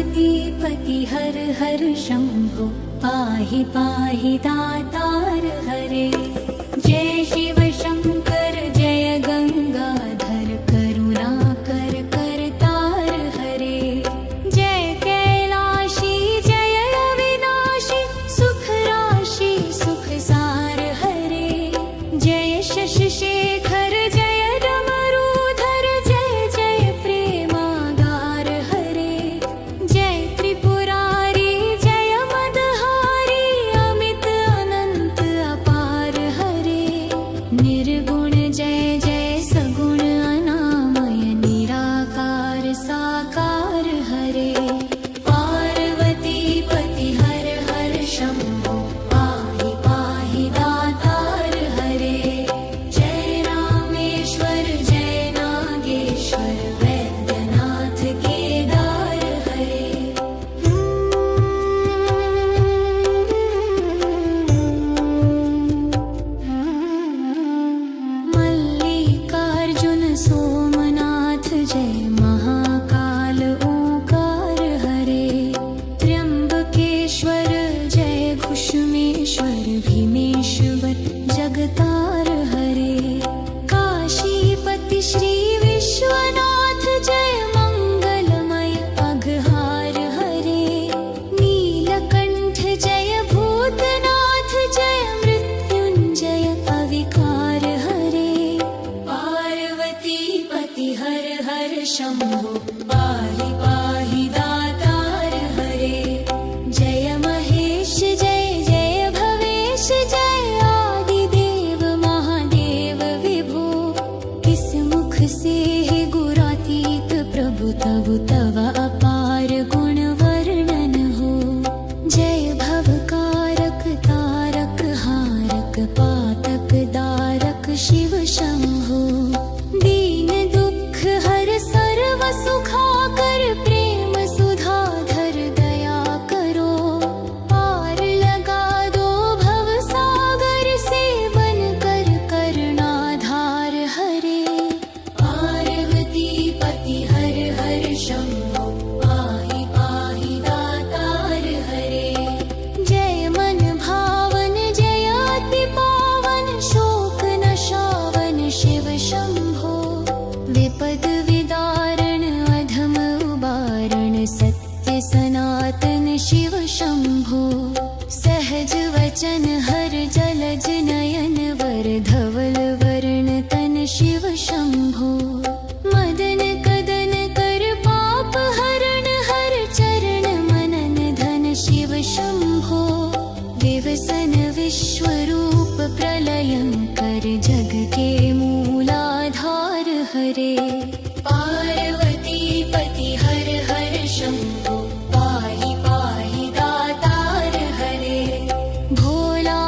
पार्वतीपति हर हर शम्भो पाहि पाहि दातार हरे। जय शिव शंकर जय गंगाधर करुणाकर करतार हरे। जय कैलाशी जय अविनाशी सुख राशि सुख सार हरे। जय शशि शेखर जय डमरूधर जय जय प्रेमागार हरे। जय त्रिपुरारी जय मदहारी अमित अनंत अपार हरे। निर्गुण जय जय सगुण अनामय निराकार साकार हरे। पार्वती पति हर हर शंभो पाहि पाहि दातार हरे। जय रामेश्वर जय नागेश्वर वैद्यनाथ केदार हरे। मल्लिकार्जुन सोमनाथ जय महाकाल ओंकार हरे। त्र्यंबकेश्वर जय घुष्मेश्वर भीमेश्वर जगतार हरे। काशीपति श्री विश्वनाथ जय मंगलमय अघहार हरे। नीलकंठ जय भूतनाथ जय मृत्युंजय अविकार हरे। पार्वती पति हर हर शंभो पाहि पाहि दातार हरे। जय महेश जय जय भवेश जय आदिदेव महादेव विभो। किस मुख से है गुरातीत प्रभु तव तव अपार गुण वर्णन हो। जय भवकारक तारक हारक पातक दारक शिव शंभो। दीन दुख हर सर्व सुखाकर प्रेम सुधाधर दया करो। पार लगा दो भव सागर से बनकर करणाधार हरे। पार्वती पति हर हर शंभो पाहि पाहि दातार हरे। जय मन भावन जय अति पावन शोक नशावन शिव शंभो। विपद विदारण अधम उबारण सत्य सनातन शिव शंभो। सहज वचन हर जलज नयन वर धवल वर्ण तन शिव शंभो। मदन कदन कर पाप हरण हर चरण मनन धन शिव शंभो। विवसन विश्वरूप प्रलयंकर जग के मूलाधार हरे। पार्वती पति हर हर शंभो पाहि पाहि दातार हरे। भोला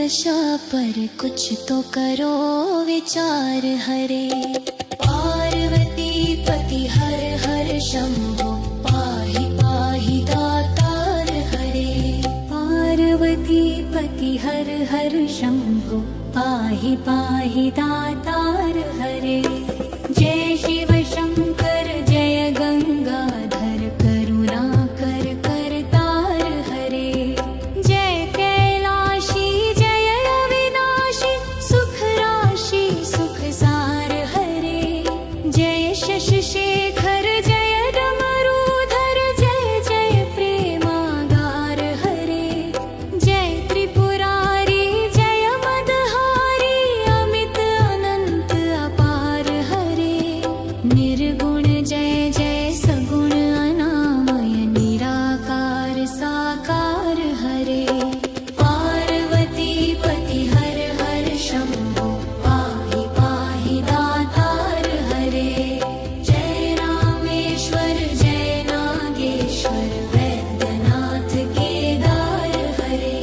दशा पर कुछ तो करो विचार हरे। पार्वती पति हर हर शंभो पाहि पाहि दातार हरे। पार्वती पति हर हर शंभो पाहि पाहि दातार हरे। जय शिव शंकर जय गंगाधर करुणाकर करतार हरे। जय कैलाशी जय अविनाशी सुख राशि सुख सार हरे। जय शशि शेखर जय डमरूधर जय जय प्रेमागार हरे। जय त्रिपुरारी जय मदहारी अमित अनंत अपार हरे। निर्गुण जय जय सगुण अनामय निराकार साकार हरे। पार्वती पति हर हर शंभो पाहि पाहि दातार हरे। जय रामेश्वर जय नागेश्वर वैद्यनाथ केदार हरे।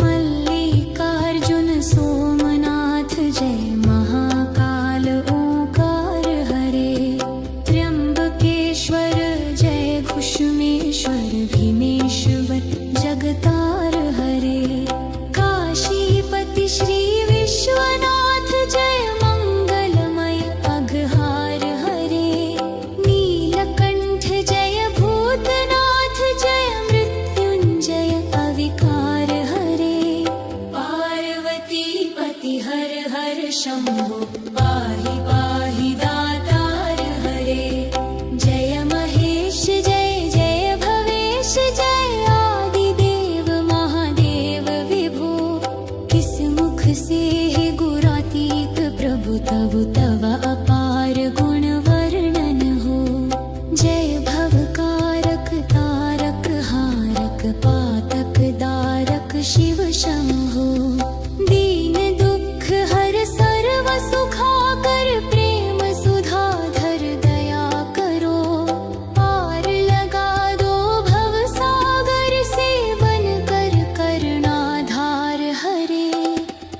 मल्लिकार्जुन सोमनाथ जय महाकाल ओंकार हरे। त्र्यंबकेश्वर जय घुष्मेश्वर भीमेश्वर जगतार हरे। काशीपति श्री विश्वनाथ जय मंगलमय अघहार हरे। नीलकंठ जय भूतनाथ जय मृत्युंजय अविकार हरे। पार्वती पति हर हर शंभो पाहि पाहि दातार हरे। जय महेश जय जय भवेश जय आदिदेव महादेव विभो। किस मुख से है गुरातीत प्रभु तव तव अपार गुण वर्णन हो। जय भवकारक तारक हारक पातक दारक शिव शंभो। दीन दुख हर सर्व सुखाकर प्रेम सुधाधर दया करो। पार लगा दो भव सागर से बनकर करुणाधार हरे।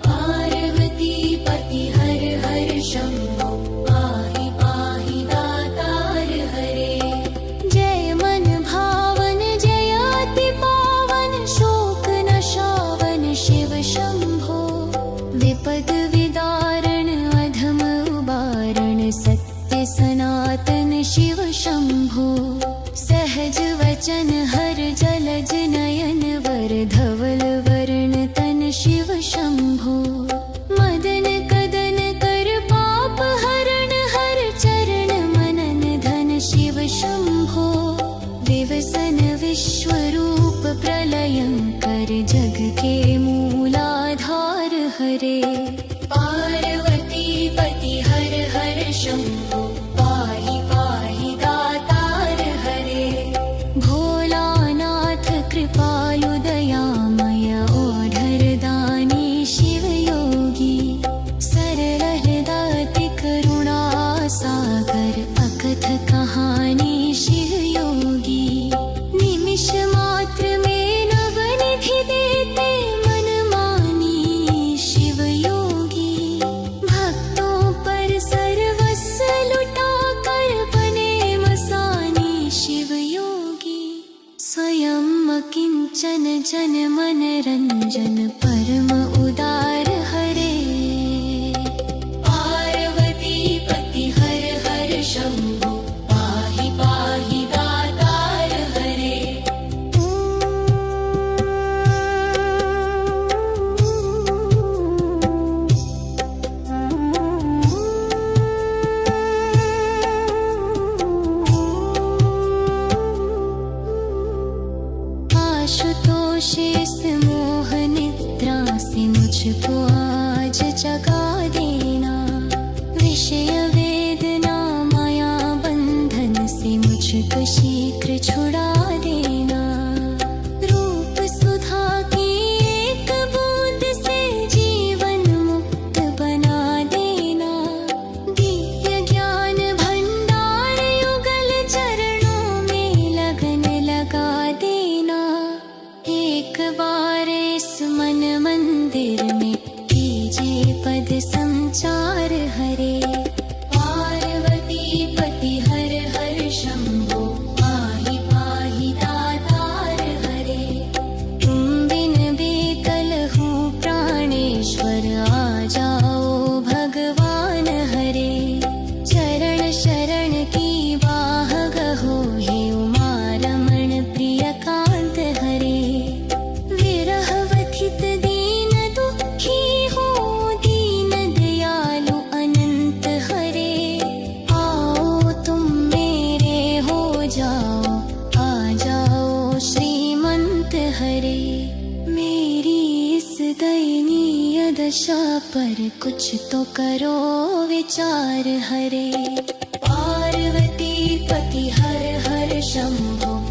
पार्वती पति हर हर शंभो पाहि पाहि दातार हरे। जय मन भावन जय अति पावन शोक नशावन शिव शंभो। विपद विदारण अधम उबारण सत्य सनातन शिव शंभो। सहज वचन हर जलज नयन वर धवल वर्ण तन शिव शंभो। मदन कदन कर पाप हरण हर चरण मनन धन शिव शंभो। विवसन विश्वरूप प्रलयंकर जग के मूलाधार हरे। पार्वती पति हर हर शंभो पाहि पाहि दातार हरे। भोलानाथ कृपालु दयामय ओढ़र दानी शिव योगी। सरल दाति करुणा सागर अकथ कहानी शिव योगी। निमिष मात्र में नवनिधि देते मन मानी शिव योगी। भक्तों पर सर्वस्व लुटा कर बने मसानी शिव योगी। स्वयं किंचन जन मन रंजन परम उदार हरे। पार्वती पति हर हर शंभो पाहि पाहि दातार हरे। आशुतोष इस मोह निद्रा से मुझको आज जगा देना। विषय वेदना माया बंधन से मुझको शीघ्र छुड़ा देना। रूप सुधा की एक बूंद से जीवन मुक्त बना देना। दिव्य ज्ञान भंडार युगल दशा पर कुछ तो करो विचार हरे। पार्वती पति हर हर शंभो